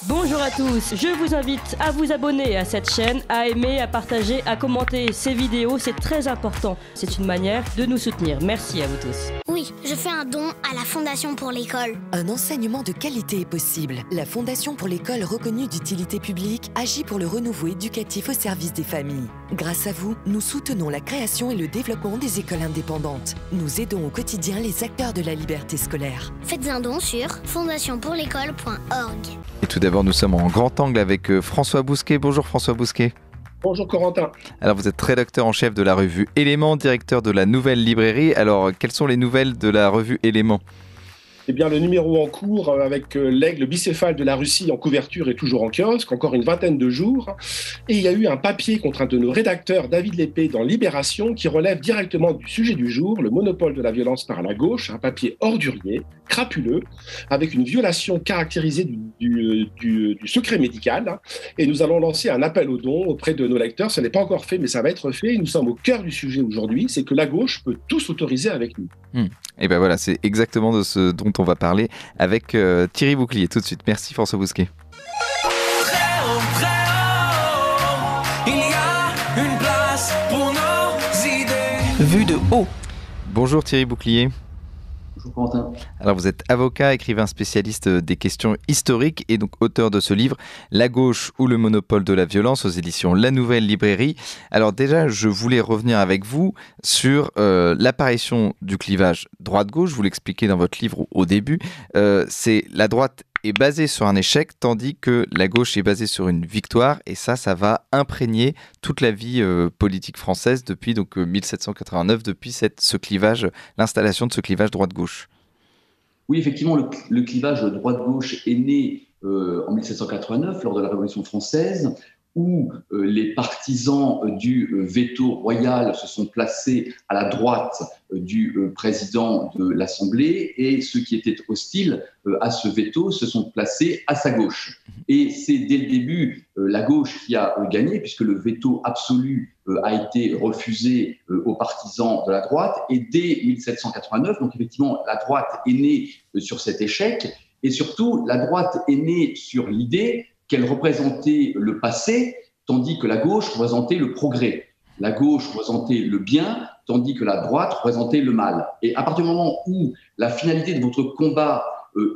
Bonjour à tous, je vous invite à vous abonner à cette chaîne, à aimer, à partager, à commenter ces vidéos, c'est très important. C'est une manière de nous soutenir. Merci à vous tous. Oui, je fais un don à la Fondation pour l'école. Un enseignement de qualité est possible. La Fondation pour l'école reconnue d'utilité publique agit pour le renouveau éducatif au service des familles. Grâce à vous, nous soutenons la création et le développement des écoles indépendantes. Nous aidons au quotidien les acteurs de la liberté scolaire. Faites un don sur fondationpourlécole.org. Et tout d'abord, nous sommes en grand angle avec François Bousquet. Bonjour François Bousquet. Bonjour Corentin. Alors vous êtes rédacteur en chef de la revue Éléments, directeur de la Nouvelle Librairie. Alors quelles sont les nouvelles de la revue Éléments ? Eh bien, le numéro en cours avec l'aigle bicéphale de la Russie en couverture est toujours en kiosque, encore une vingtaine de jours. Et il y a eu un papier contre un de nos rédacteurs, David Lépée, dans Libération, qui relève directement du sujet du jour, le monopole de la violence par la gauche, un papier ordurier, crapuleux, avec une violation caractérisée du secret médical. Et nous allons lancer un appel aux dons auprès de nos lecteurs. Ce n'est pas encore fait, mais ça va être fait. Nous sommes au cœur du sujet aujourd'hui, c'est que la gauche peut tout s'autoriser avec nous. Et ben voilà, c'est exactement de ce dont on va parler avec Thierry Bouclier tout de suite. Merci François Bousquet. Il y a une place pour nos idées. Vue de haut. Bonjour Thierry Bouclier. Bonjour Quentin. Alors vous êtes avocat, écrivain spécialiste des questions historiques et donc auteur de ce livre La gauche ou le monopole de la violence aux éditions La Nouvelle Librairie. Alors déjà, je voulais revenir avec vous sur l'apparition du clivage droite-gauche. Vous l'expliquez dans votre livre au début. C'est la droite est basée sur un échec, tandis que la gauche est basée sur une victoire. Et ça va imprégner toute la vie politique française depuis donc 1789, depuis ce clivage, l'installation de ce clivage droite-gauche. Oui, effectivement, le clivage droite-gauche est né en 1789, lors de la Révolution française, où les partisans du veto royal se sont placés à la droite du président de l'Assemblée et ceux qui étaient hostiles à ce veto se sont placés à sa gauche. Et c'est dès le début la gauche qui a gagné, puisque le veto absolu a été refusé aux partisans de la droite. Et dès 1789, donc effectivement, la droite est née sur cet échec. Et surtout, la droite est née sur l'idée qu'elle représentait le passé, tandis que la gauche représentait le progrès. La gauche représentait le bien, tandis que la droite représentait le mal. Et à partir du moment où la finalité de votre combat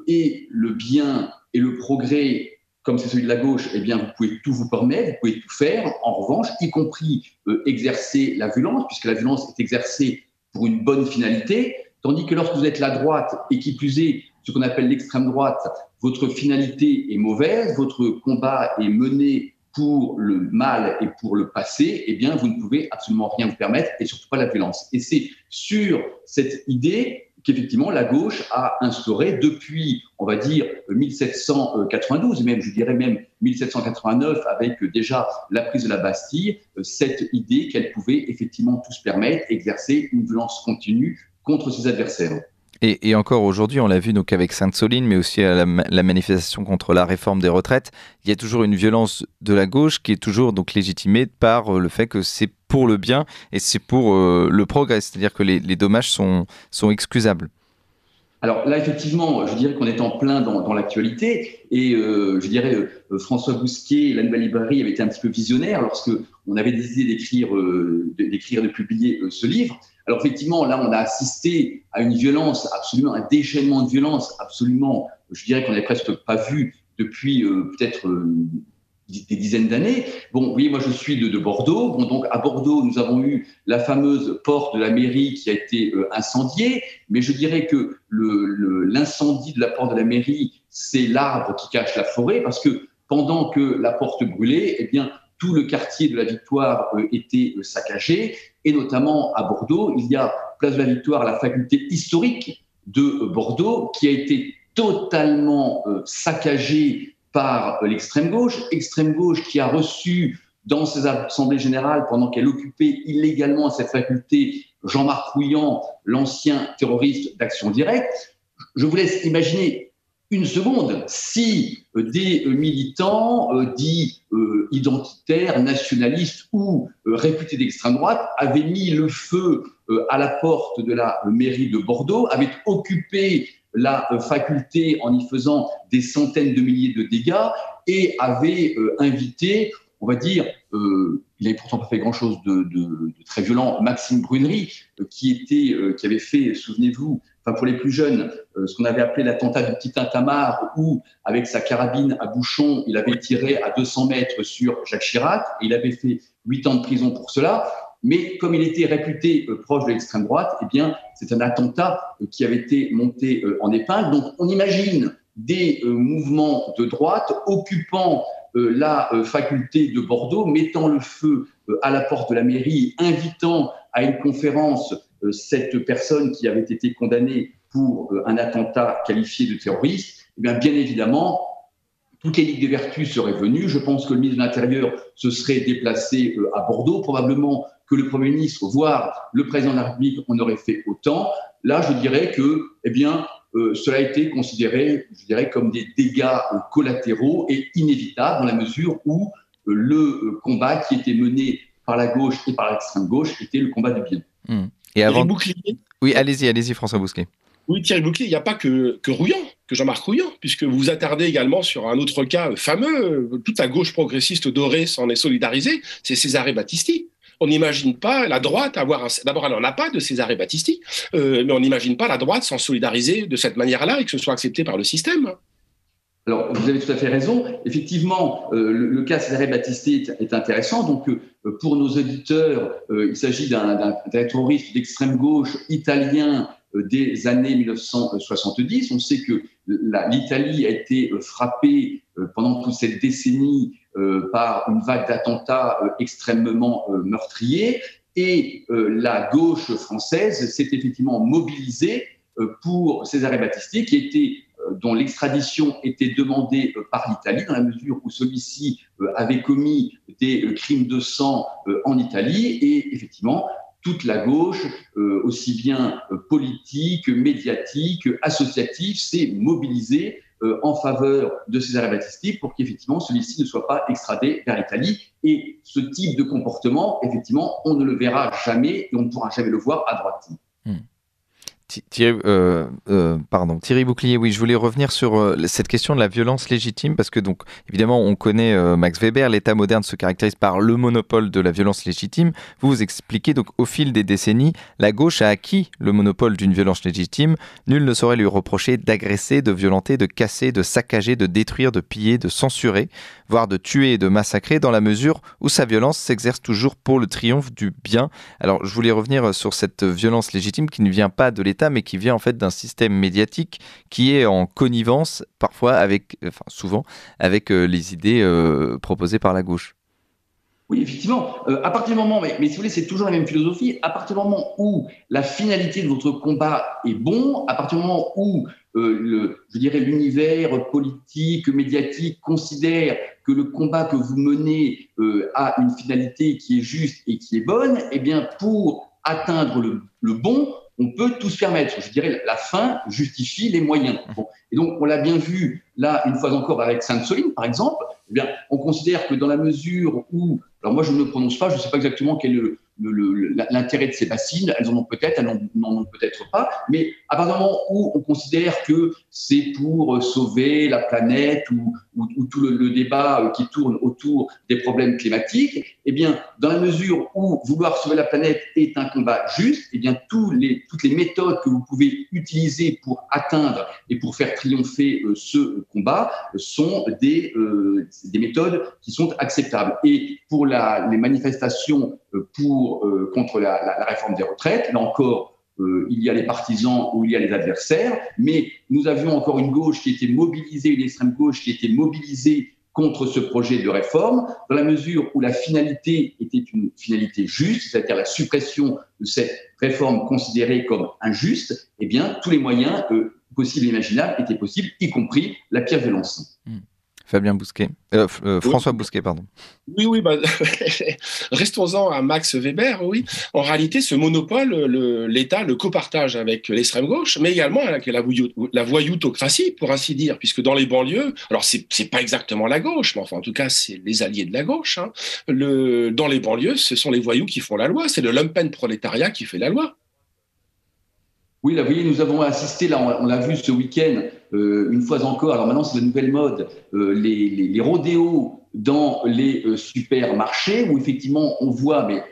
est le bien et le progrès, comme c'est celui de la gauche, eh bien, vous pouvez tout vous permettre, vous pouvez tout faire. En revanche, y compris exercer la violence, puisque la violence est exercée pour une bonne finalité, tandis que lorsque vous êtes la droite, et qui plus est, ce qu'on appelle l'extrême droite, votre finalité est mauvaise, votre combat est mené pour le mal et pour le passé, eh bien, vous ne pouvez absolument rien vous permettre, et surtout pas la violence. Et c'est sur cette idée qu'effectivement la gauche a instauré depuis, on va dire, 1792, même, je dirais même 1789, avec déjà la prise de la Bastille, cette idée qu'elle pouvait effectivement tout se permettre, exercer une violence continue contre ses adversaires. Et encore aujourd'hui, on l'a vu donc avec Sainte-Soline, mais aussi à la manifestation contre la réforme des retraites, il y a toujours une violence de la gauche qui est toujours donc légitimée par le fait que c'est pour le bien et c'est pour le progrès, c'est-à-dire que les dommages sont excusables. Alors là, effectivement, je dirais qu'on est en plein dans l'actualité et je dirais François Bousquet, La Nouvelle Librairie, avait été un petit peu visionnaire lorsque on avait décidé de publier ce livre. Alors effectivement, là, on a assisté à une violence absolument, un déchaînement de violence absolument, je dirais qu'on n'avait presque pas vu depuis peut-être des dizaines d'années. Bon, vous voyez, moi, je suis de Bordeaux. Bon, donc, à Bordeaux, nous avons eu la fameuse porte de la mairie qui a été incendiée. Mais je dirais que l'incendie de la porte de la mairie, c'est l'arbre qui cache la forêt, parce que pendant que la porte brûlait, eh bien, tout le quartier de la Victoire était saccagé. Et notamment à Bordeaux, il y a place de la Victoire, la faculté historique de Bordeaux, qui a été totalement saccagée par l'extrême gauche qui a reçu dans ses assemblées générales, pendant qu'elle occupait illégalement cette faculté, Jean-Marc Rouillant, l'ancien terroriste d'Action Directe. Je vous laisse imaginer une seconde si des militants dits identitaires, nationalistes ou réputés d'extrême droite avaient mis le feu à la porte de la mairie de Bordeaux, avaient occupé la faculté en y faisant des centaines de milliers de dégâts et avait invité, on va dire, il n'avait pourtant pas fait grand-chose de très violent, Maxime Brunery, qui avait fait, souvenez-vous, enfin pour les plus jeunes, ce qu'on avait appelé l'attentat du Petit Tintamarre, où, avec sa carabine à bouchon, il avait tiré à 200 mètres sur Jacques Chirac, et il avait fait 8 ans de prison pour cela. Mais comme il était réputé proche de l'extrême droite, eh bien, c'est un attentat qui avait été monté en épingle. Donc, on imagine des mouvements de droite occupant la faculté de Bordeaux, mettant le feu à la porte de la mairie, invitant à une conférence cette personne qui avait été condamnée pour un attentat qualifié de terroriste. Eh bien évidemment, toutes les ligues des vertus seraient venues. Je pense que le ministre de l'Intérieur se serait déplacé à Bordeaux, probablement que le Premier ministre, voire le Président de la République, en aurait fait autant. Là, je dirais que, cela a été considéré, je dirais, comme des dégâts collatéraux et inévitables dans la mesure où le combat qui était mené par la gauche et par l'extrême gauche était le combat du bien. Et avant... Bouclier. Oui, allez-y, François Bousquet. Oui, Thierry Bouclier, il n'y a pas que Rouillant, que Jean-Marc Rouillant, puisque vous vous attardez également sur un autre cas fameux. Toute la gauche progressiste dorée s'en est solidarisée, c'est Cesare Battisti. On n'imagine pas la droite avoir D'abord, elle n'en a pas de Cesare Battisti, mais on n'imagine pas la droite s'en solidariser de cette manière-là et que ce soit accepté par le système. Alors, vous avez tout à fait raison. Effectivement, le cas Cesare Battisti est intéressant. Donc, pour nos auditeurs, il s'agit d'un terroriste d'extrême gauche italien des années 1970. On sait que l'Italie a été frappée pendant toute cette décennie par une vague d'attentats extrêmement meurtriers. Et la gauche française s'est effectivement mobilisée pour Cesare Battisti, dont l'extradition était demandée par l'Italie, dans la mesure où celui-ci avait commis des crimes de sang en Italie. Et effectivement, toute la gauche, aussi bien politique, médiatique, associative, s'est mobilisée en faveur de Cesare Battisti pour qu'effectivement celui-ci ne soit pas extradé vers l'Italie. Et ce type de comportement, effectivement, on ne le verra jamais et on ne pourra jamais le voir à droite. Thierry Bouclier, oui, je voulais revenir sur cette question de la violence légitime, parce que donc évidemment on connaît Max Weber, l'État moderne se caractérise par le monopole de la violence légitime. Vous expliquez donc au fil des décennies, la gauche a acquis le monopole d'une violence légitime. Nul ne saurait lui reprocher d'agresser, de violenter, de casser, de saccager, de détruire, de piller, de censurer, voire de tuer et de massacrer, dans la mesure où sa violence s'exerce toujours pour le triomphe du bien. Alors je voulais revenir sur cette violence légitime qui ne vient pas de l'État, mais qui vient en fait d'un système médiatique qui est en connivence souvent avec les idées proposées par la gauche. Oui, effectivement. À partir du moment, mais si vous voulez, c'est toujours la même philosophie. À partir du moment où la finalité de votre combat est bon, à partir du moment où l'univers politique, médiatique considère que le combat que vous menez a une finalité qui est juste et qui est bonne, eh bien, pour atteindre le bon, on peut tout se permettre. Je dirais, la fin justifie les moyens. Bon. Et donc, on l'a bien vu, là, une fois encore, avec Sainte-Soline, par exemple. Eh bien, on considère que dans la mesure où, alors moi, je ne me prononce pas, je ne sais pas exactement quel est l'intérêt de ces bassines, elles en ont peut-être, elles n'en ont peut-être pas, mais à partir du moment où on considère que c'est pour sauver la planète ou tout le débat qui tourne autour des problèmes climatiques, eh bien, dans la mesure où vouloir sauver la planète est un combat juste, eh bien, toutes les méthodes que vous pouvez utiliser pour atteindre et pour faire triompher ce combat sont des méthodes qui sont acceptables. Et pour les manifestations contre la réforme des retraites, là encore, il y a les partisans ou il y a les adversaires, mais nous avions encore une gauche qui était mobilisée, une extrême gauche qui était mobilisée contre ce projet de réforme, dans la mesure où la finalité était une finalité juste, c'est-à-dire la suppression de cette réforme considérée comme injuste, eh bien, tous les moyens possibles et imaginables étaient possibles, y compris la pire violence. Fabien Bousquet. François Bousquet, pardon. Oui, restons-en à Max Weber, oui. En réalité, ce monopole, l'État le copartage avec l'extrême gauche, mais également avec la voyoutocratie, pour ainsi dire, puisque dans les banlieues, alors c'est pas exactement la gauche, mais enfin, en tout cas, c'est les alliés de la gauche, hein. Dans les banlieues, ce sont les voyous qui font la loi, c'est le lumpen prolétariat qui fait la loi. Oui, là, vous voyez, nous avons assisté, là, on l'a vu ce week-end, une fois encore, alors maintenant c'est la nouvelle mode, les rodéos dans les supermarchés, où effectivement on voit, mais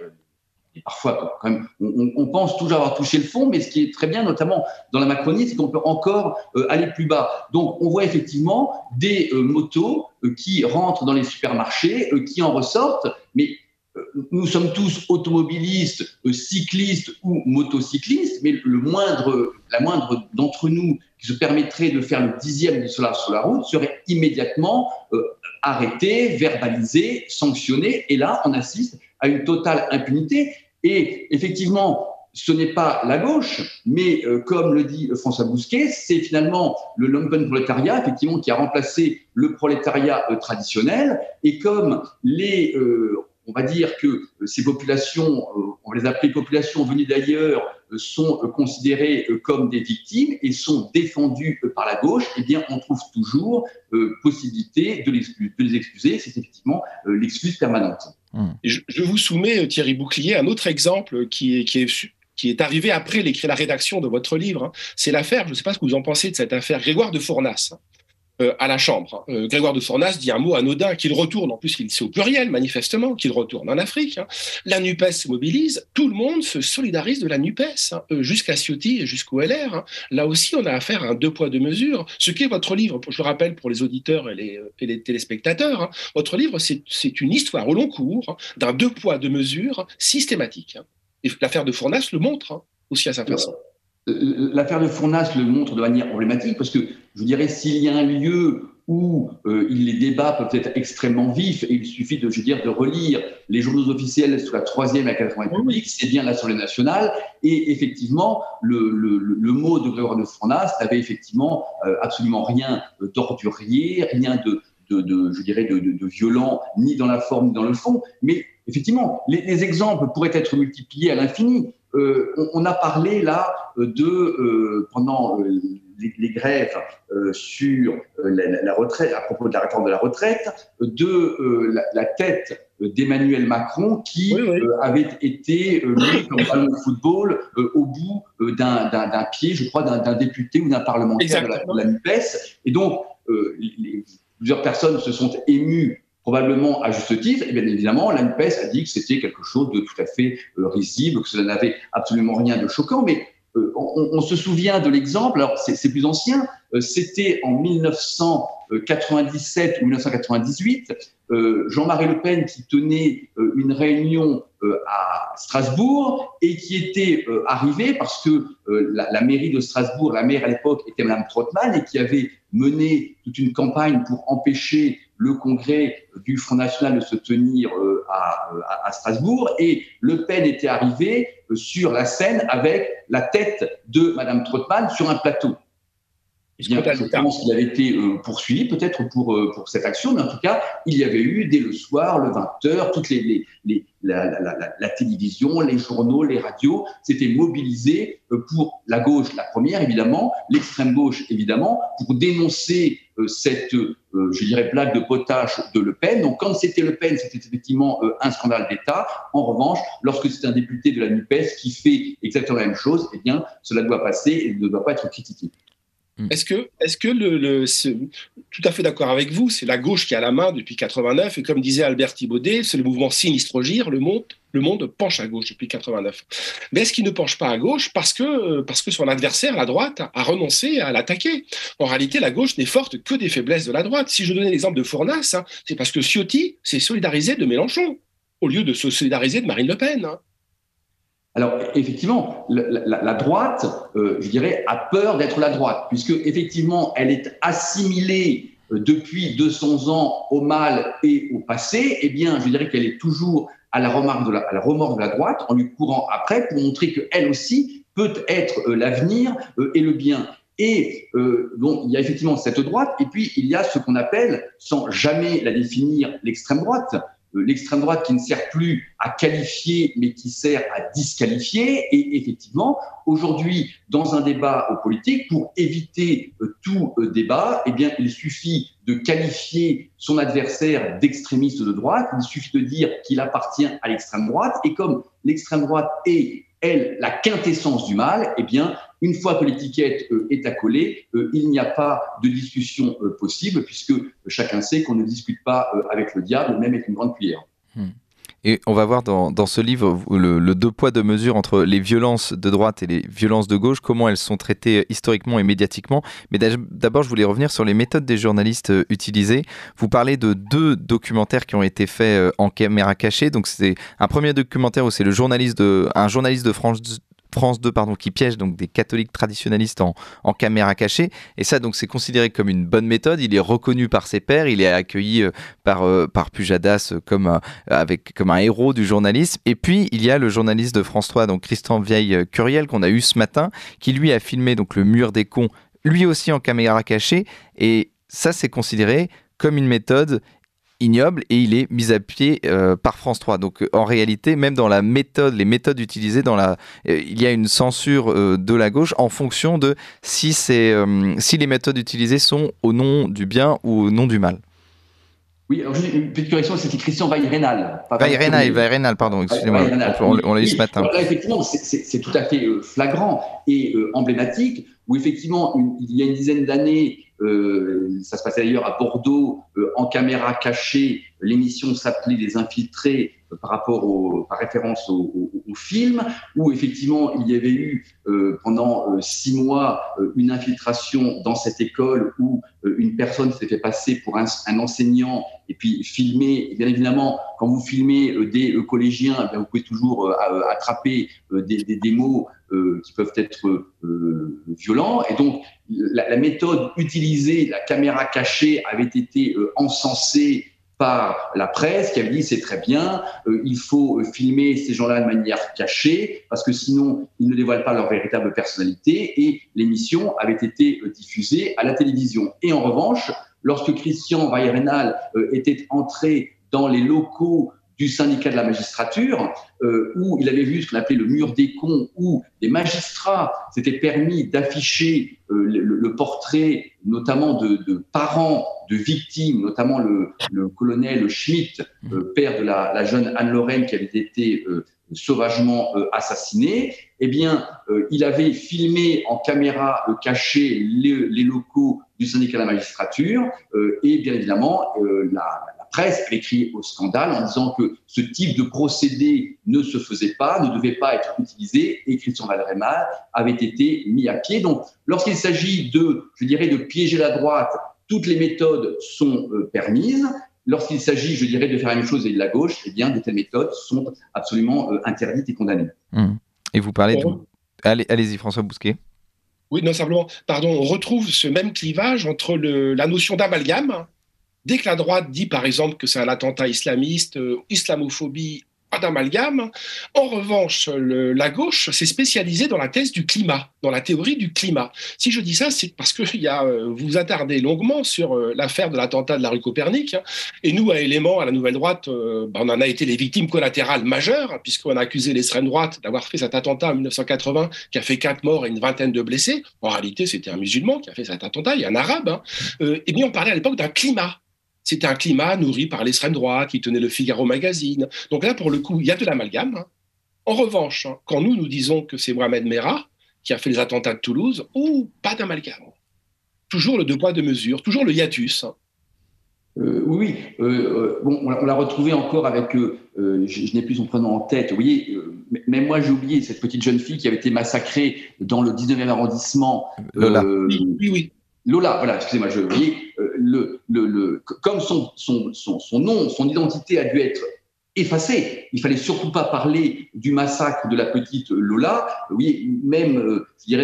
parfois quand même, on pense toujours avoir touché le fond, mais ce qui est très bien, notamment dans la Macronie, c'est qu'on peut encore aller plus bas. Donc on voit effectivement des motos qui rentrent dans les supermarchés, qui en ressortent, mais nous sommes tous automobilistes, cyclistes ou motocyclistes, mais la moindre d'entre nous qui se permettrait de faire le 10e de cela sur la route serait immédiatement arrêté, verbalisé, sanctionné. Et là, on assiste à une totale impunité. Et effectivement, ce n'est pas la gauche, mais comme le dit François Bousquet, c'est finalement le lumpenprolétariat, effectivement, qui a remplacé le prolétariat traditionnel. Et comme on va dire que ces populations, on va les appeler populations venues d'ailleurs, sont considérées comme des victimes et sont défendues par la gauche, eh bien, on trouve toujours possibilité de les excuser. C'est effectivement l'excuse permanente. Je vous soumets, Thierry Bouclier, un autre exemple qui est arrivé après la rédaction de votre livre. C'est l'affaire, je ne sais pas ce que vous en pensez de cette affaire, Grégoire de Fournas. À la Chambre. Grégoire de Fournas dit un mot anodin qu'il retourne, en plus c'est au pluriel manifestement, qu'il retourne en Afrique. La NUPES se mobilise, tout le monde se solidarise de la NUPES, jusqu'à Ciotti et jusqu'au LR. Là aussi, on a affaire à un deux poids deux mesures. Ce qu'est votre livre, je le rappelle pour les auditeurs et les téléspectateurs, votre livre, c'est une histoire au long cours d'un deux poids deux mesures systématique. Et l'affaire de Fournas le montre aussi à sa façon. L'affaire de Fournas le montre de manière problématique parce que, je dirais, s'il y a un lieu où les débats peuvent être extrêmement vifs, et il suffit de relire les journaux officiels sur la 3e et la 4e République, c'est bien l'Assemblée nationale. Et effectivement, le mot de Grégoire de Fournas n'avait effectivement absolument rien d'ordurier, rien de violent, ni dans la forme ni dans le fond. Mais effectivement, les exemples pourraient être multipliés à l'infini. On a parlé là pendant les grèves sur la retraite, à propos de la réforme de la retraite, la tête d'Emmanuel Macron qui avait été mis comme ballon de football au bout d'un pied, je crois, d'un député ou d'un parlementaire de la NUPES. Et donc, plusieurs personnes se sont émues, probablement à juste titre, et bien évidemment, la NUPES a dit que c'était quelque chose de tout à fait risible, que cela n'avait absolument rien de choquant, mais on se souvient de l'exemple, alors c'est plus ancien, c'était en 1997 ou 1998, Jean-Marie Le Pen qui tenait une réunion à Strasbourg et qui était arrivé parce que la mairie de Strasbourg, la maire à l'époque était Madame Trottmann et qui avait mené toute une campagne pour empêcher le congrès du Front National de se tenir à Strasbourg, et Le Pen était arrivé sur la scène avec la tête de Madame Trottmann sur un plateau. Je pense qu'il avait été poursuivi peut-être pour cette action, mais en tout cas, il y avait eu dès le soir, le 20h, toute la télévision, les journaux, les radios s'étaient mobilisés pour la gauche, la première évidemment, l'extrême gauche évidemment, pour dénoncer cette, blague de potache de Le Pen. Donc quand c'était Le Pen, c'était effectivement un scandale d'État. En revanche, lorsque c'est un député de la NUPES qui fait exactement la même chose, eh bien, cela doit passer et ne doit pas être critiqué. Est-ce que tout à fait d'accord avec vous, c'est la gauche qui a la main depuis 89, et comme disait Albert Thibaudet, c'est le mouvement Sinistre Gire, le monde penche à gauche depuis 89. Mais est-ce qu'il ne penche pas à gauche parce que son adversaire, la droite, a renoncé à l'attaquer? En réalité, la gauche n'est forte que des faiblesses de la droite. Si je donnais l'exemple de Fournas, c'est parce que Ciotti s'est solidarisé de Mélenchon, au lieu de se solidariser de Marine Le Pen. Alors, effectivement, la droite, a peur d'être la droite, puisque, effectivement, elle est assimilée depuis 200 ans au mal et au passé. Eh bien, je dirais qu'elle est toujours à la remorque de la droite, en lui courant après, pour montrer qu'elle aussi peut être l'avenir et le bien. Et donc, il y a effectivement cette droite, et puis il y a ce qu'on appelle, sans jamais la définir, l'extrême droite. L'extrême droite qui ne sert plus à qualifier, mais qui sert à disqualifier. Et effectivement, aujourd'hui, dans un débat politique, pour éviter tout débat, eh bien, il suffit de qualifier son adversaire d'extrémiste de droite, il suffit de dire qu'il appartient à l'extrême droite, et comme l'extrême droite est, elle, la quintessence du mal, eh bien, Une fois que l'étiquette est accolée, il n'y a pas de discussion possible, puisque chacun sait qu'on ne discute pas avec le diable, même avec une grande cuillère. Et on va voir dans ce livre le deux poids, deux mesures entre les violences de droite et les violences de gauche, comment elles sont traitées historiquement et médiatiquement. Mais d'abord, je voulais revenir sur les méthodes des journalistes utilisées. Vous parlez de 2 documentaires qui ont été faits en caméra cachée. Donc, c'est un premier documentaire où c'est un journaliste de France 2 qui piège donc des catholiques traditionnalistes en caméra cachée. Et ça, donc, c'est considéré comme une bonne méthode. Il est reconnu par ses pairs. Il est accueilli par Pujadas comme un héros du journalisme. Et puis, il y a le journaliste de France 3, donc Christian Vieille-Curiel, qu'on a eu ce matin, qui lui a filmé donc le mur des cons, lui aussi en caméra cachée. Et ça, c'est considéré comme une méthode ignoble et il est mis à pied par France 3. Donc en réalité, même dans les méthodes utilisées, il y a une censure de la gauche en fonction de si les méthodes utilisées sont au nom du bien ou au nom du mal. Oui, alors juste une petite correction, c'était Christian Veyrenal. Veyrenal, pardon, excusez-moi, on l'a eu ce matin. Alors là, effectivement, c'est tout à fait flagrant et emblématique, où effectivement, il y a une dizaine d'années, ça se passait d'ailleurs à Bordeaux, en caméra cachée, l'émission s'appelait Les Infiltrés par référence au film, où effectivement il y avait eu pendant 6 mois une infiltration dans cette école où une personne s'était fait passer pour un enseignant et puis filmer. Et bien évidemment, quand vous filmez des collégiens, vous pouvez toujours attraper des mots qui peuvent être violents. Et donc, la méthode utilisée, la caméra cachée, avait été encensée par la presse qui avait dit c'est très bien, il faut filmer ces gens-là de manière cachée parce que sinon ils ne dévoilent pas leur véritable personnalité, et l'émission avait été diffusée à la télévision. Et en revanche, lorsque Christian Veyrenal était entré dans les locaux du syndicat de la magistrature, où il avait vu ce qu'on appelait le mur des cons, où les magistrats s'étaient permis d'afficher le portrait notamment de parents de victimes, notamment le colonel Schmitt, père de la jeune Anne-Lorraine qui avait été sauvagement assassinée. Eh bien, il avait filmé en caméra cachée les locaux du syndicat de la magistrature, et bien évidemment, la presse avait crié au scandale en disant que ce type de procédé ne se faisait pas, ne devait pas être utilisé, et Christian Veyrenal avait été mis à pied. Donc, lorsqu'il s'agit de piéger la droite, toutes les méthodes sont permises. Lorsqu'il s'agit, de faire la même chose avec la gauche, eh bien, de telles méthodes sont absolument interdites et condamnées. Et vous parlez Allez-y, François Bousquet. Oui, non, simplement, on retrouve ce même clivage entre la notion d'amalgame. Dès que la droite dit, par exemple, que c'est un attentat islamiste, islamophobie, pas d'amalgame. En revanche, la gauche s'est spécialisée dans la thèse du climat, dans la théorie du climat. Si je dis ça, c'est parce que vous vous attardez longuement sur l'affaire de l'attentat de la rue Copernic. Et nous, à Éléments, à la Nouvelle Droite, on en a été les victimes collatérales majeures, puisqu'on a accusé l'extrême droite d'avoir fait cet attentat en 1980, qui a fait 4 morts et une vingtaine de blessés. En réalité, c'était un musulman qui a fait cet attentat, il y a un arabe. Et bien, on parlait à l'époque d'un climat. C'était un climat nourri par l'extrême droite qui tenait le Figaro Magazine. Donc là, pour le coup, il y a de l'amalgame. En revanche, quand nous disons que c'est Mohamed Merah qui a fait les attentats de Toulouse, pas d'amalgame. Toujours le 2 poids 2 mesures, toujours le hiatus. Oui, on l'a retrouvé encore avec, je n'ai plus son prénom en tête, vous voyez, même moi j'ai oublié cette petite jeune fille qui avait été massacrée dans le 19e arrondissement. Lola. Oui. Lola, voilà, excusez-moi, vous voyez, comme son nom, son identité a dû être effacée, il fallait surtout pas parler du massacre de la petite Lola. Oui, même,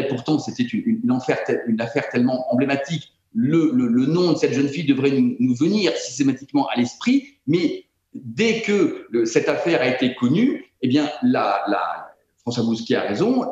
pourtant, c'était une affaire tellement emblématique. Le nom de cette jeune fille devrait nous venir systématiquement à l'esprit, mais dès que cette affaire a été connue, eh bien, François Bousquet a raison,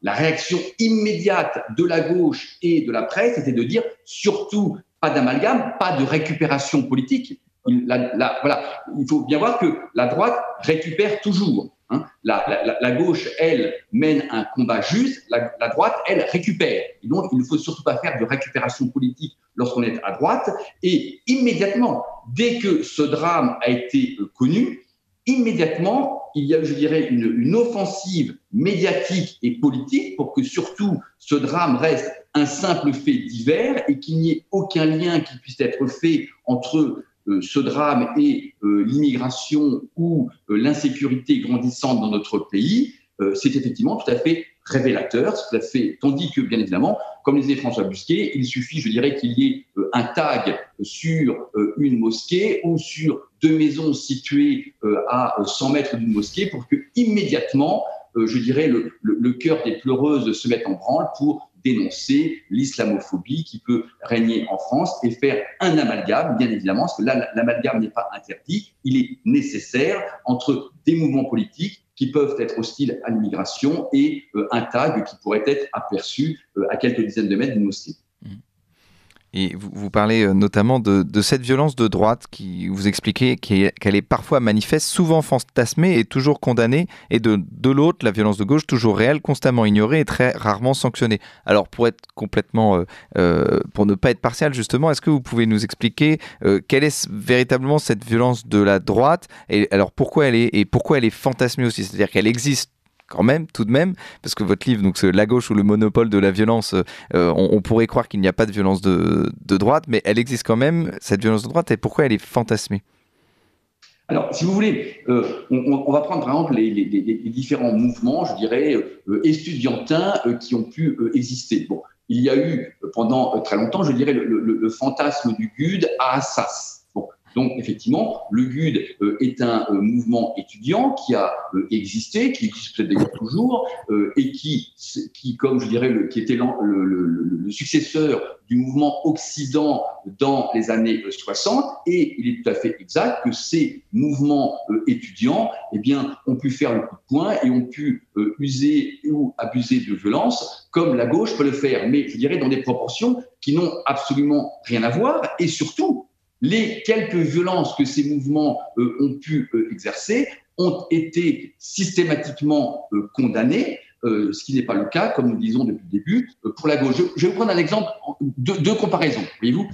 la réaction immédiate de la gauche et de la presse était de dire surtout pas d'amalgame, pas de récupération politique. Voilà. Il faut bien voir que la droite récupère toujours. La gauche, elle, mène un combat juste, la droite, elle, récupère. Et donc, il ne faut surtout pas faire de récupération politique lorsqu'on est à droite. Et immédiatement, dès que ce drame a été connu, immédiatement, il y a, une offensive médiatique et politique pour que surtout ce drame reste un simple fait divers et qu'il n'y ait aucun lien qui puisse être fait entre ce drame et l'immigration ou l'insécurité grandissante dans notre pays, c'est effectivement tout à fait révélateur, tout à fait, tandis que, bien évidemment, comme le disait François Busquet, il suffit, je dirais, qu'il y ait un tag sur une mosquée ou sur 2 maisons situées à 100 mètres d'une mosquée pour que immédiatement, je dirais, le cœur des pleureuses se mette en branle pour dénoncer l'islamophobie qui peut régner en France et faire un amalgame, bien évidemment, parce que là, l'amalgame n'est pas interdit, il est nécessaire entre des mouvements politiques qui peuvent être hostiles à l'immigration et un tag qui pourrait être aperçu à quelques dizaines de mètres d'une mosquée. Et vous parlez notamment de cette violence de droite qui vous expliquez qu'elle est parfois manifeste, souvent fantasmée et toujours condamnée, et de l'autre, la violence de gauche, toujours réelle, constamment ignorée et très rarement sanctionnée. Alors pour être complètement, pour ne pas être partial justement, est-ce que vous pouvez nous expliquer quelle est véritablement cette violence de la droite et alors pourquoi elle est fantasmée aussi, c'est-à-dire qu'elle existe quand même, tout de même, parce que votre livre, donc La gauche ou le monopole de la violence, on pourrait croire qu'il n'y a pas de violence de droite, mais elle existe quand même, cette violence de droite, et pourquoi elle est fantasmée ? Alors, si vous voulez, on va prendre par exemple les différents mouvements, je dirais, estudiantins qui ont pu exister. Bon, il y a eu pendant très longtemps, je dirais, le fantasme du GUD à Assas. Donc, effectivement, le GUD est un mouvement étudiant qui a existé, qui existe peut-être d'ailleurs toujours, et qui, comme je dirais, qui était le successeur du mouvement Occident dans les années 60. Et il est tout à fait exact que ces mouvements étudiants, eh bien, ont pu faire le coup de poing et ont pu user ou abuser de violence, comme la gauche peut le faire, mais je dirais dans des proportions qui n'ont absolument rien à voir, et surtout, les quelques violences que ces mouvements ont pu exercer ont été systématiquement condamnées, ce qui n'est pas le cas, comme nous disons depuis le début, pour la gauche. Je vais vous prendre un exemple, deux comparaisons. Voyez-vous,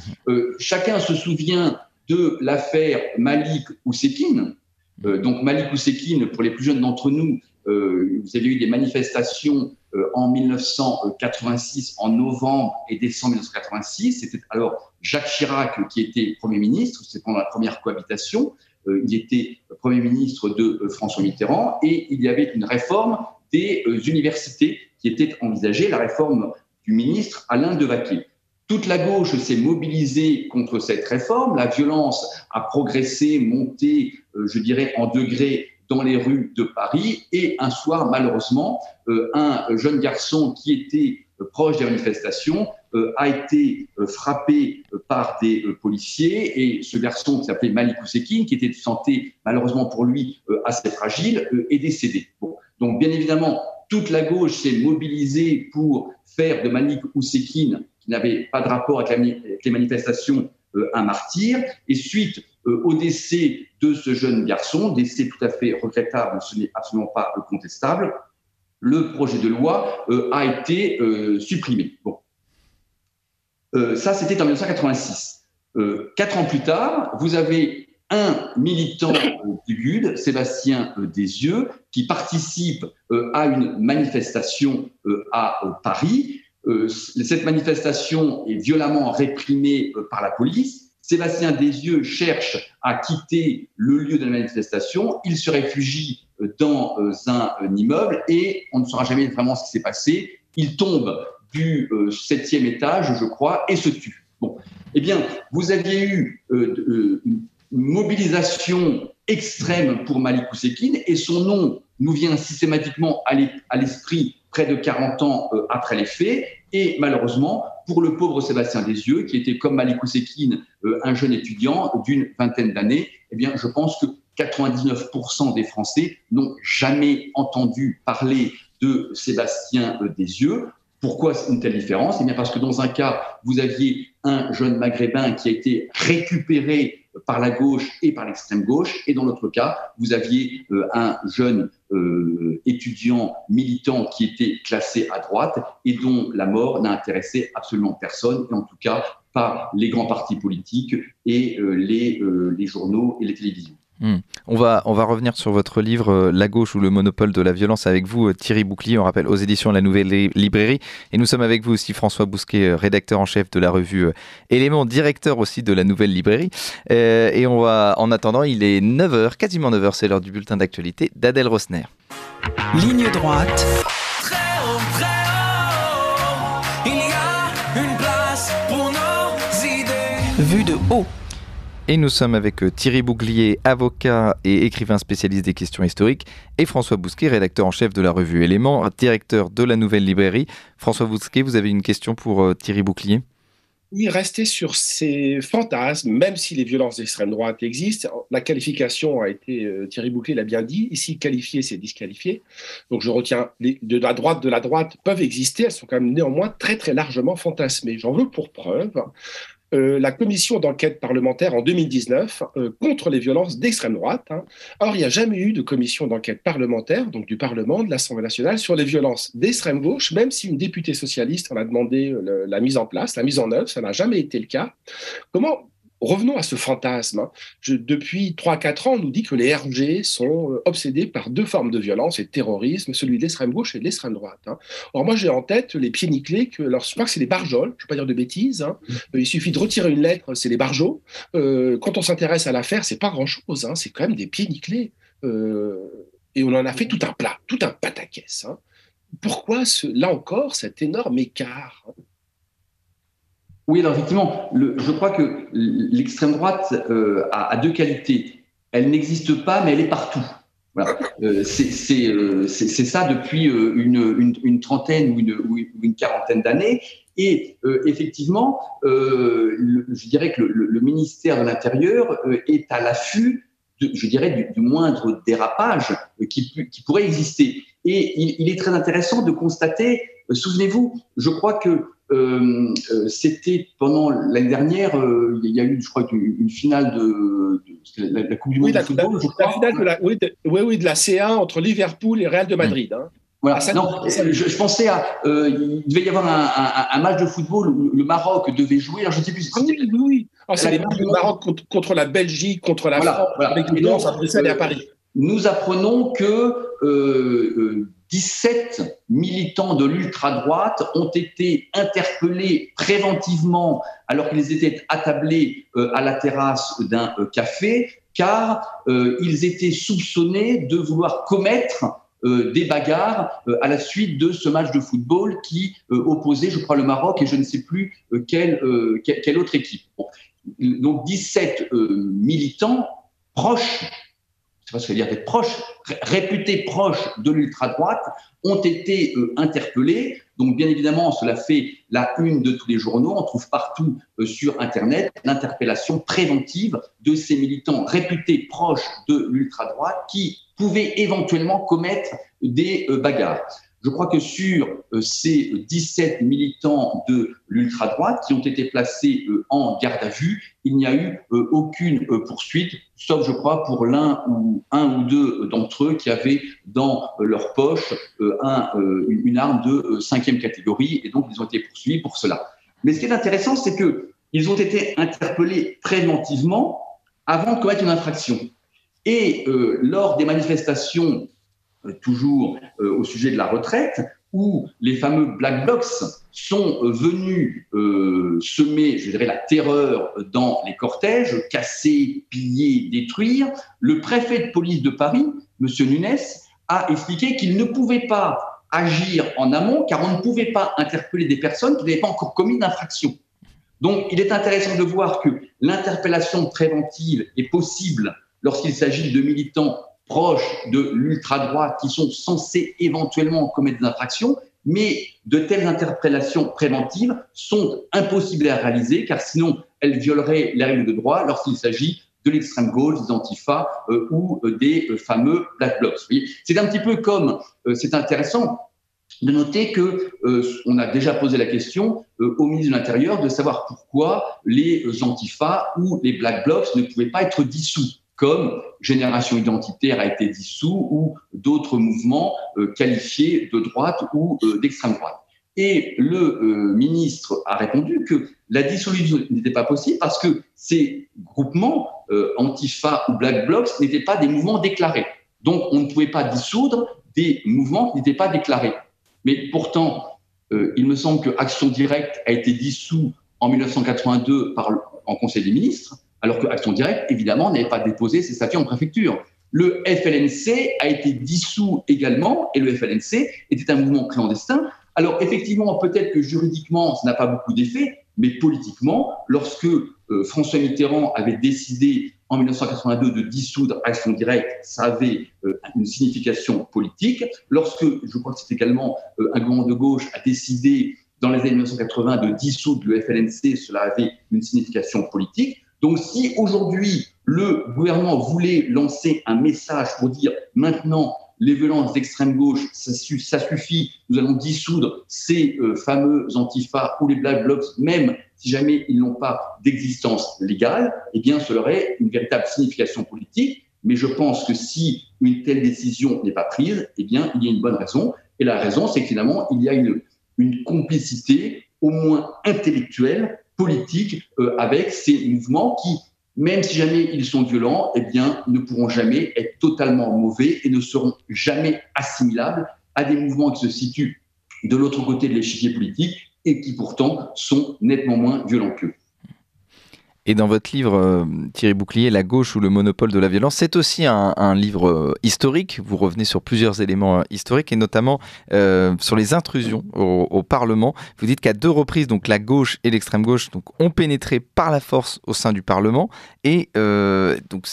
chacun se souvient de l'affaire Malik Oussekine. Donc Malik Oussekine, pour les plus jeunes d'entre nous, vous avez eu des manifestations en 1986, en novembre et décembre 1986. C'était alors Jacques Chirac qui était Premier ministre, c'était pendant la première cohabitation. Il était Premier ministre de François Mitterrand et il y avait une réforme des universités qui était envisagée, la réforme du ministre Alain Devaquet. Toute la gauche s'est mobilisée contre cette réforme. La violence a progressé, monté, je dirais, en degrés dans les rues de Paris. Et un soir, malheureusement, un jeune garçon qui était proche des manifestations a été frappé par des policiers. Et ce garçon qui s'appelait Malik Oussekine, qui était de santé, malheureusement pour lui, assez fragile, est décédé. Bon. Donc, bien évidemment, toute la gauche s'est mobilisée pour faire de Malik Oussekine, qui n'avait pas de rapport avec les manifestations, un martyr. Et suite au décès de ce jeune garçon, décès tout à fait regrettable, ce n'est absolument pas contestable, le projet de loi a été supprimé. Bon. Ça, c'était en 1986. 4 ans plus tard, vous avez un militant du GUD, Sébastien Desieux, qui participe à une manifestation à Paris. Cette manifestation est violemment réprimée par la police. Sébastien Desieux cherche à quitter le lieu de la manifestation. Il se réfugie dans un immeuble et on ne saura jamais vraiment ce qui s'est passé. Il tombe du 7e étage, je crois, et se tue. Bon. Eh bien, vous aviez eu une mobilisation extrême pour Malik Oussekine et son nom nous vient systématiquement à l'esprit près de 40 ans après les faits. Et malheureusement, pour le pauvre Sébastien Desieux, qui était comme Malik Oussekine, un jeune étudiant d'une vingtaine d'années, eh bien, je pense que 99% des Français n'ont jamais entendu parler de Sébastien Desieux. Pourquoi une telle différence ? Eh bien, parce que dans un cas, vous aviez un jeune maghrébin qui a été récupéré par la gauche et par l'extrême gauche, et dans l'autre cas, vous aviez un jeune étudiant militant qui était classé à droite et dont la mort n'a intéressé absolument personne, et en tout cas pas les grands partis politiques et les journaux et les télévisions. On va revenir sur votre livre La gauche ou le monopole de la violence avec vous, Thierry Bouclier, on rappelle aux éditions La Nouvelle Librairie. Et nous sommes avec vous aussi François Bousquet, rédacteur en chef de la revue Éléments, directeur aussi de La Nouvelle Librairie. Et on va, en attendant, il est 9h, quasiment 9h, c'est l'heure du bulletin d'actualité d'Adèle Rosner. Ligne droite. Très haut, il y a une place pour nos idées. Vue de haut. Et nous sommes avec Thierry Bouclier, avocat et écrivain spécialiste des questions historiques, et François Bousquet, rédacteur en chef de la revue Éléments, directeur de La Nouvelle Librairie. François Bousquet, vous avez une question pour Thierry Bouclier ? Oui, rester sur ces fantasmes, même si les violences d'extrême droite existent, la qualification a été, Thierry Bouclier l'a bien dit, ici qualifier c'est disqualifier, donc je retiens, de la droite peuvent exister, elles sont quand même néanmoins très très largement fantasmées. J'en veux pour preuve la commission d'enquête parlementaire en 2019 contre les violences d'extrême droite. Or, il n'y a jamais eu de commission d'enquête parlementaire, donc du Parlement, de l'Assemblée nationale, sur les violences d'extrême gauche, même si une députée socialiste en a demandé la mise en place, la mise en œuvre, ça n'a jamais été le cas. Revenons à ce fantasme. Depuis 3-4 ans, on nous dit que les RG sont obsédés par deux formes de violence et de terrorisme, celui de l'extrême gauche et de l'extrême droite. Or, moi, j'ai en tête les pieds nickelés, je crois que c'est les barjols, je ne vais pas dire de bêtises. Il suffit de retirer une lettre, c'est les barjols. Quand on s'intéresse à l'affaire, ce n'est pas grand-chose, c'est quand même des pieds nickelés. Et on en a fait tout un plat, tout un pataquès. Pourquoi, là encore, cet énorme écart ? Oui, alors effectivement, je crois que l'extrême droite a deux qualités. Elle n'existe pas, mais elle est partout. Voilà. C'est ça depuis une trentaine ou une quarantaine d'années. Et effectivement, je dirais que le ministère de l'Intérieur est à l'affût, je dirais, du moindre dérapage qui pourrait exister. Et il est très intéressant de constater, souvenez-vous, je crois que c'était pendant l'année dernière, il y a eu, je crois, une finale de la Coupe du Monde de football. La finale de la C1 entre Liverpool et Real de Madrid. Voilà. Je pensais à, il devait y avoir un match de football où le Maroc devait jouer. Alors je ne sais plus. Oui. Alors, c'est les matchs du Maroc contre la Belgique, contre la France, avec une danse à Bruxelles et à Paris. Nous apprenons que 17 militants de l'ultra-droite ont été interpellés préventivement alors qu'ils étaient attablés à la terrasse d'un café, car ils étaient soupçonnés de vouloir commettre des bagarres à la suite de ce match de football qui opposait, je crois, le Maroc et je ne sais plus quelle autre équipe. Bon. Donc 17 militants proches, je ne sais pas ce que ça veut dire d'être proches, réputés proches de l'ultra-droite, ont été interpellés. Donc, bien évidemment, cela fait la une de tous les journaux. On trouve partout sur Internet l'interpellation préventive de ces militants réputés proches de l'ultra-droite qui pouvaient éventuellement commettre des bagarres. Je crois que sur ces 17 militants de l'ultra-droite qui ont été placés en garde à vue, il n'y a eu aucune poursuite, sauf, je crois, pour un ou deux d'entre eux qui avaient dans leur poche une arme de 5e catégorie, et donc ils ont été poursuivis pour cela. Mais ce qui est intéressant, c'est qu'ils ont été interpellés préventivement avant de commettre une infraction. Et lors des manifestations toujours au sujet de la retraite, où les fameux Black Blocs sont venus semer, je dirais, la terreur dans les cortèges, casser, piller, détruire, le préfet de police de Paris, M. Nunes, a expliqué qu'il ne pouvait pas agir en amont, car on ne pouvait pas interpeller des personnes qui n'avaient pas encore commis d'infraction. Donc, il est intéressant de voir que l'interpellation préventive est possible lorsqu'il s'agit de militants proches de l'ultra-droite qui sont censés éventuellement commettre des infractions, mais de telles interpellations préventives sont impossibles à réaliser, car sinon elles violeraient les règles de droit lorsqu'il s'agit de l'extrême gauche, des antifas ou des fameux Black Blocs. C'est un petit peu comme, c'est intéressant de noter que on a déjà posé la question au ministre de l'Intérieur de savoir pourquoi les antifas ou les Black Blocs ne pouvaient pas être dissous, comme Génération Identitaire a été dissous ou d'autres mouvements qualifiés de droite ou d'extrême droite. Et le ministre a répondu que la dissolution n'était pas possible parce que ces groupements, Antifa ou Black Blocs, n'étaient pas des mouvements déclarés. Donc, on ne pouvait pas dissoudre des mouvements qui n'étaient pas déclarés. Mais pourtant, il me semble que Action Directe a été dissous en 1982 en Conseil des ministres, alors que Action Directe, évidemment, n'avait pas déposé ses statuts en préfecture. Le FLNC a été dissous également, et le FLNC était un mouvement clandestin. Alors, effectivement, peut-être que juridiquement, ça n'a pas beaucoup d'effet, mais politiquement, lorsque François Mitterrand avait décidé en 1982 de dissoudre Action Directe, ça avait une signification politique. Lorsque, je crois que c'est également un gouvernement de gauche, a décidé dans les années 1980 de dissoudre le FLNC, cela avait une signification politique. Donc, si aujourd'hui, le gouvernement voulait lancer un message pour dire maintenant, les violences d'extrême gauche, ça suffit, nous allons dissoudre ces fameux Antifa ou les Black Blocs, même si jamais ils n'ont pas d'existence légale, eh bien, cela aurait une véritable signification politique. Mais je pense que si une telle décision n'est pas prise, eh bien, il y a une bonne raison. Et la raison, c'est que finalement, il y a une complicité, au moins intellectuelle, politique, avec ces mouvements qui, même si jamais ils sont violents, eh bien, ne pourront jamais être totalement mauvais et ne seront jamais assimilables à des mouvements qui se situent de l'autre côté de l'échiquier politique et qui pourtant sont nettement moins violents qu'eux. Et dans votre livre, Thierry Bouclier, La gauche ou le monopole de la violence, c'est aussi un livre historique. Vous revenez sur plusieurs éléments historiques et notamment sur les intrusions au Parlement. Vous dites qu'à 2 reprises, donc la gauche et l'extrême gauche ont pénétré par la force au sein du Parlement et donc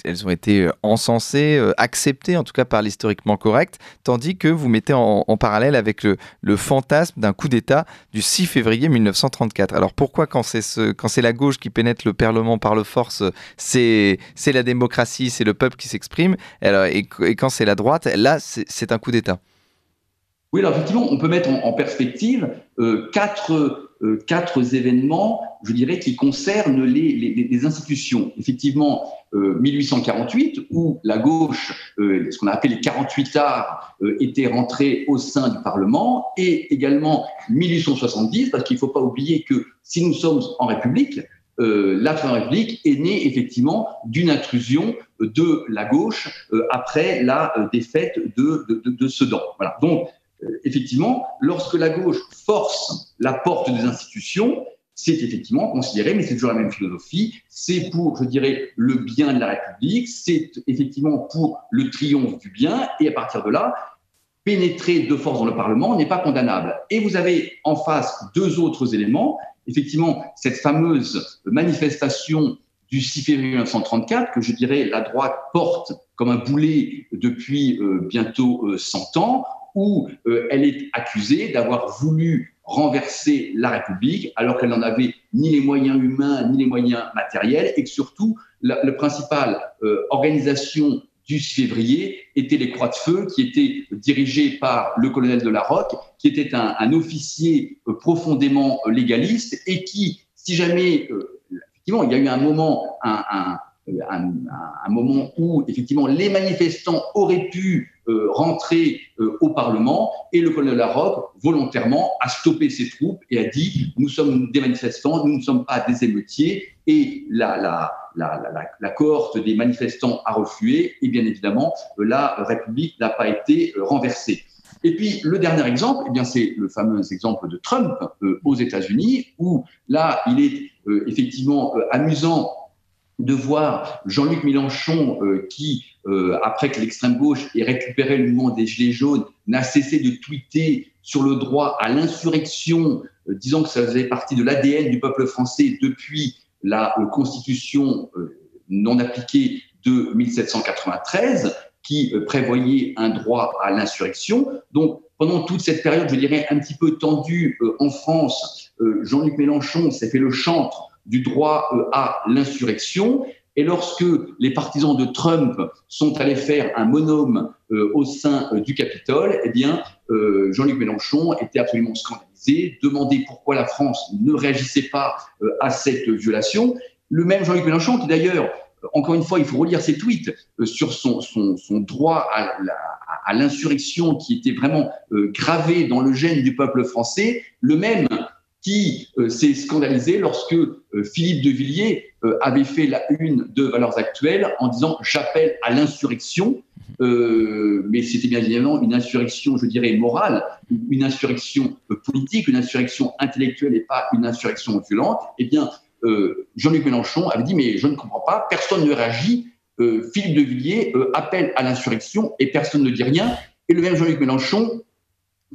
elles ont été encensées, acceptées en tout cas par l'historiquement correct, tandis que vous mettez en parallèle avec le fantasme d'un coup d'État du 6 février 1934. Alors pourquoi quand c'est la gauche qui pénètre le Parlement par la force, c'est la démocratie, c'est le peuple qui s'exprime, et quand c'est la droite, là, c'est un coup d'État? Oui, alors effectivement, on peut mettre en perspective quatre événements, je dirais, qui concernent les institutions. Effectivement, 1848, où la gauche, ce qu'on a appelé les 48 arts, était rentrée au sein du Parlement, et également 1870, parce qu'il ne faut pas oublier que si nous sommes en République, la Troisième République est née effectivement d'une intrusion de la gauche après la défaite de Sedan. Voilà. Donc, effectivement, lorsque la gauche force la porte des institutions, c'est effectivement considéré, mais c'est toujours la même philosophie, c'est pour, je dirais, le bien de la République, c'est effectivement pour le triomphe du bien, et à partir de là, pénétrer de force dans le Parlement n'est pas condamnable. Et vous avez en face 2 autres éléments. Effectivement, cette fameuse manifestation du 6 février 1934, que je dirais la droite porte comme un boulet depuis bientôt 100 ans, où elle est accusée d'avoir voulu renverser la République alors qu'elle n'en avait ni les moyens humains ni les moyens matériels, et que surtout, la principale organisation du 6 février étaient les Croix de Feu, qui étaient dirigées par le colonel de la Rocque, qui était un officier profondément légaliste et qui, si jamais, effectivement, il y a eu un moment, un moment où effectivement les manifestants auraient pu rentrer au Parlement, et le colonel de la Rocque, volontairement, a stoppé ses troupes et a dit « Nous sommes des manifestants, nous ne sommes pas des émeutiers », et la cohorte des manifestants a reflué, et bien évidemment, la République n'a pas été renversée. Et puis, le dernier exemple, eh bien, c'est le fameux exemple de Trump aux États-Unis, où là, il est effectivement amusant de voir Jean-Luc Mélenchon qui, après que l'extrême gauche ait récupéré le mouvement des Gilets jaunes, n'a cessé de tweeter sur le droit à l'insurrection, disant que ça faisait partie de l'ADN du peuple français depuis la Constitution non appliquée de 1793, qui prévoyait un droit à l'insurrection. Donc, pendant toute cette période, je dirais, un petit peu tendue en France, Jean-Luc Mélenchon s'est fait le chantre du droit à l'insurrection. Et lorsque les partisans de Trump sont allés faire un monôme au sein du Capitole, eh bien, Jean-Luc Mélenchon était absolument scandalisé, demandait pourquoi la France ne réagissait pas à cette violation. Le même Jean-Luc Mélenchon qui, d'ailleurs, encore une fois, il faut relire ses tweets sur son droit à l'insurrection qui était vraiment gravée dans le gène du peuple français, le même qui s'est scandalisé lorsque Philippe de Villiers avait fait la une de Valeurs Actuelles en disant « J'appelle à l'insurrection ». Mais c'était bien évidemment une insurrection, je dirais, morale, une insurrection politique, une insurrection intellectuelle et pas une insurrection violente. Eh bien, Jean-Luc Mélenchon avait dit « Mais je ne comprends pas, personne ne réagit. Philippe de Villiers appelle à l'insurrection et personne ne dit rien. » Et le même Jean-Luc Mélenchon,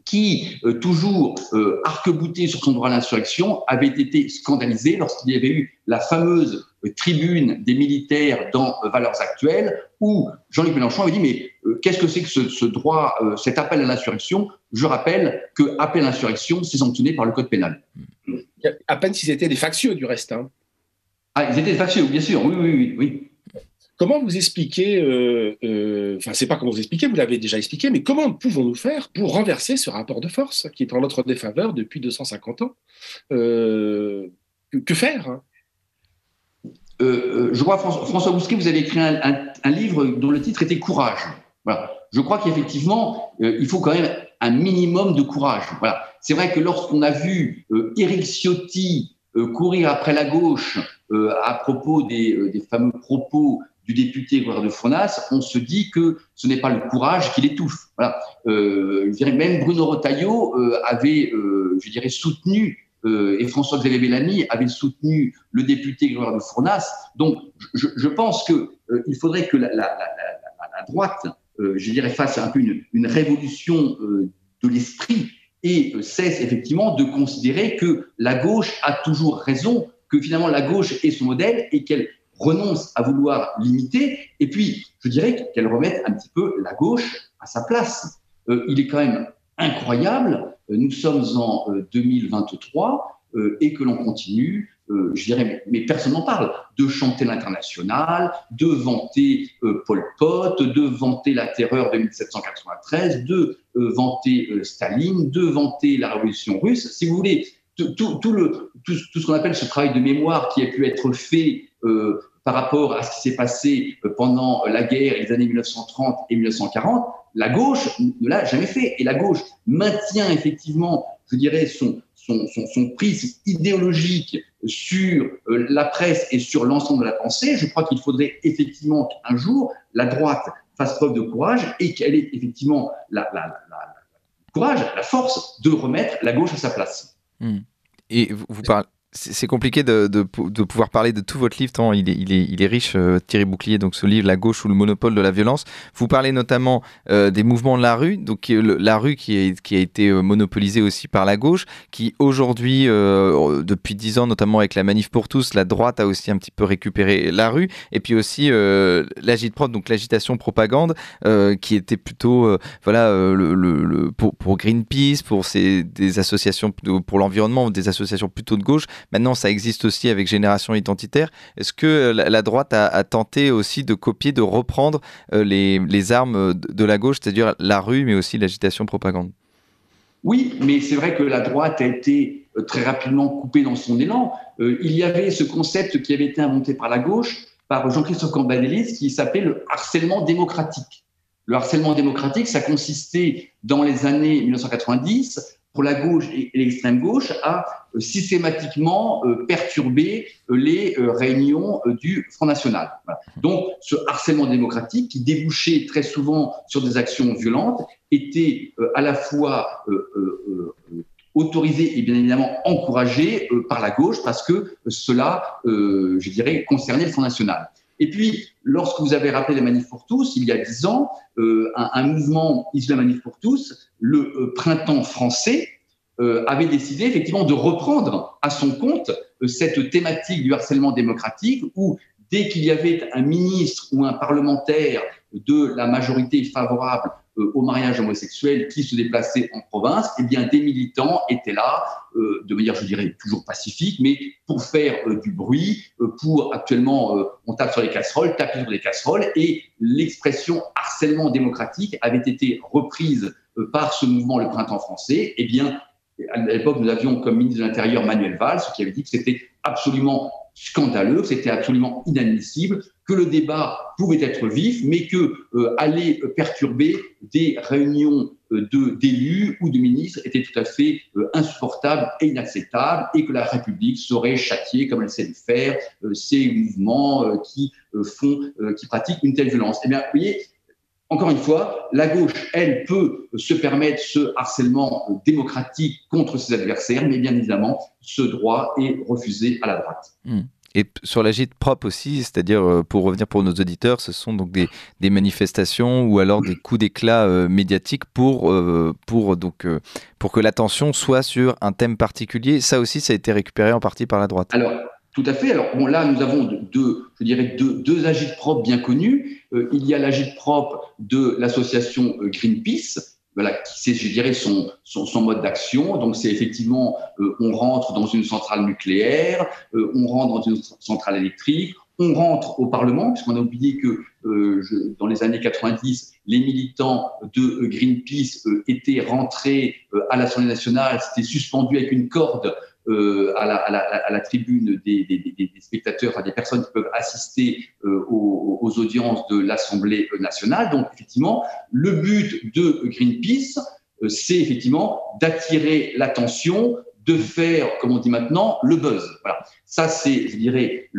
qui, toujours arc-bouté sur son droit à l'insurrection, avait été scandalisé lorsqu'il y avait eu la fameuse tribune des militaires dans Valeurs Actuelles, où Jean-Luc Mélenchon avait dit « Mais qu'est-ce que c'est que ce droit, cet appel à l'insurrection ?» Je rappelle que appel à l'insurrection, c'est sanctionné par le code pénal. À peine s'ils étaient des factieux, du reste. Hein. Ah, ils étaient des factieux, bien sûr, oui. Comment vous expliquez, enfin, c'est pas comment vous expliquez, vous l'avez déjà expliqué, mais comment pouvons-nous faire pour renverser ce rapport de force qui est en notre défaveur depuis 250 ans Que faire hein Je crois, François Bousquet, vous avez écrit un livre dont le titre était « Courage ». Voilà. Je crois qu'effectivement, il faut quand même un minimum de courage. Voilà. C'est vrai que lorsqu'on a vu Éric Ciotti courir après la gauche à propos des fameux propos du député Grégoire de Fronas, on se dit que ce n'est pas le courage qui l'étouffe. Voilà. Je dirais même Bruno Retailleau avait, je dirais, soutenu et François-Xavier Bellamy avait soutenu le député Grégoire de Fronas. Donc, je pense qu'il faudrait que la droite, je dirais, fasse un peu une révolution de l'esprit et cesse effectivement de considérer que la gauche a toujours raison, que finalement la gauche est son modèle et qu'elle renonce à vouloir l'imiter. Et puis, je dirais qu'elle remette un petit peu la gauche à sa place. Il est quand même incroyable, nous sommes en 2023 et que l'on continue, je dirais, mais personne n'en parle, de chanter l'international, de vanter Pol Pot, de vanter la terreur de 1793, de vanter Staline, de vanter la révolution russe. Si vous voulez, tout ce qu'on appelle ce travail de mémoire qui a pu être fait par rapport à ce qui s'est passé pendant la guerre, les années 1930 et 1940, la gauche ne l'a jamais fait. Et la gauche maintient effectivement, je dirais, son prisme idéologique sur la presse et sur l'ensemble de la pensée. Je crois qu'il faudrait effectivement qu'un jour, la droite fasse preuve de courage et qu'elle ait effectivement la force de remettre la gauche à sa place. Et vous parlez... C'est compliqué de pouvoir parler de tout votre livre, tant il est riche, Thierry Bouclier, donc ce livre, La gauche ou le monopole de la violence. Vous parlez notamment des mouvements de la rue, donc la rue qui a été monopolisée aussi par la gauche, qui aujourd'hui, depuis 10 ans, notamment avec la Manif pour tous, la droite a aussi un petit peu récupéré la rue, et puis aussi l'agitprop, donc l'agitation propagande, qui était plutôt pour Greenpeace, pour des associations pour l'environnement, des associations plutôt de gauche. Maintenant, ça existe aussi avec Génération Identitaire. Est-ce que la droite a tenté aussi de copier, de reprendre les armes de la gauche, c'est-à-dire la rue, mais aussi l'agitation propagande? Oui, mais c'est vrai que la droite a été très rapidement coupée dans son élan. Il y avait ce concept qui avait été inventé par la gauche, par Jean-Christophe Cambadélis, qui s'appelait le harcèlement démocratique. Le harcèlement démocratique, ça consistait dans les années 1990 pour la gauche et l'extrême gauche à systématiquement perturber les réunions du Front National. Voilà. Donc, ce harcèlement démocratique qui débouchait très souvent sur des actions violentes était à la fois autorisé et bien évidemment encouragé par la gauche parce que cela, je dirais, concernait le Front National. Et puis, lorsque vous avez rappelé la Manif pour tous, il y a 10 ans, un mouvement issu de la Manif pour tous, le Printemps français, avait décidé effectivement de reprendre à son compte cette thématique du harcèlement démocratique où, dès qu'il y avait un ministre ou un parlementaire de la majorité favorable au mariage homosexuel qui se déplaçait en province, eh bien, des militants étaient là, de manière, je dirais, toujours pacifique, mais pour faire du bruit, pour actuellement, on tape sur les casseroles, taper sur les casseroles, et l'expression harcèlement démocratique avait été reprise par ce mouvement, le Printemps français. Eh bien, à l'époque, nous avions comme ministre de l'Intérieur Manuel Valls, qui avait dit que c'était absolument scandaleux, c'était absolument inadmissible, que le débat pouvait être vif, mais que aller perturber des réunions d'élus ou de ministres était tout à fait insupportable et inacceptable, et que la République saurait châtier, comme elle sait le faire, ces mouvements qui pratiquent une telle violence. Eh bien, vous voyez, encore une fois, la gauche, elle, peut se permettre ce harcèlement démocratique contre ses adversaires, mais bien évidemment, ce droit est refusé à la droite. Et sur l'agit-prop aussi, c'est-à-dire, pour revenir pour nos auditeurs, ce sont donc des manifestations ou alors des coups d'éclat médiatiques pour que l'attention soit sur un thème particulier. Ça aussi, ça a été récupéré en partie par la droite. Alors, tout à fait. Alors, bon, là, nous avons deux agit-prop bien connus. Il y a l'agit-prop de l'association Greenpeace, voilà, qui c'est, je dirais, son mode d'action. Donc, c'est effectivement, on rentre dans une centrale nucléaire, on rentre dans une centrale électrique, on rentre au Parlement, puisqu'on a oublié que dans les années 90, les militants de Greenpeace étaient rentrés à l'Assemblée nationale, c'était suspendu avec une corde à la tribune des spectateurs, enfin des personnes qui peuvent assister aux audiences de l'Assemblée nationale. Donc, effectivement, le but de Greenpeace, c'est effectivement d'attirer l'attention, de faire, comme on dit maintenant, le buzz. Voilà. Ça, c'est, je dirais,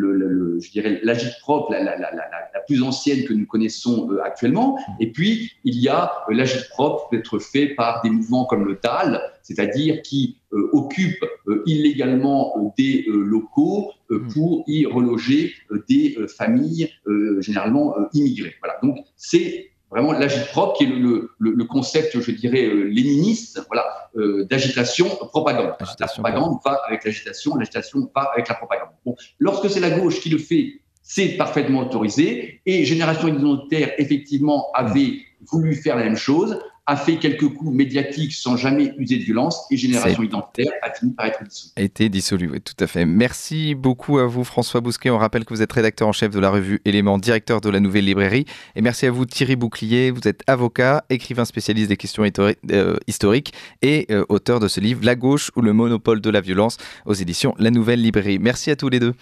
l'agit-prop la plus ancienne que nous connaissons actuellement. Et puis, il y a l'agit-prop qui peut être fait par des mouvements comme le TAL, c'est-à-dire qui occupent illégalement des locaux pour y reloger des familles généralement immigrées. Voilà. Donc, c'est vraiment l'agit-prop qui est le concept, je dirais, léniniste, voilà, d'agitation propagande. La propagande va avec l'agitation va avec la propagande. Bon, lorsque c'est la gauche qui le fait, c'est parfaitement autorisé. Et Génération Identitaire, effectivement, avait voulu faire la même chose, a fait quelques coups médiatiques sans jamais user de violence, et Génération Identitaire a fini par être dissous. A été dissolu, oui, tout à fait. Merci beaucoup à vous, François Bousquet. On rappelle que vous êtes rédacteur en chef de la revue Éléments, directeur de la Nouvelle Librairie. Et merci à vous, Thierry Bouclier. Vous êtes avocat, écrivain spécialiste des questions historiques et auteur de ce livre La gauche ou le monopole de la violence aux éditions La Nouvelle Librairie. Merci à tous les deux.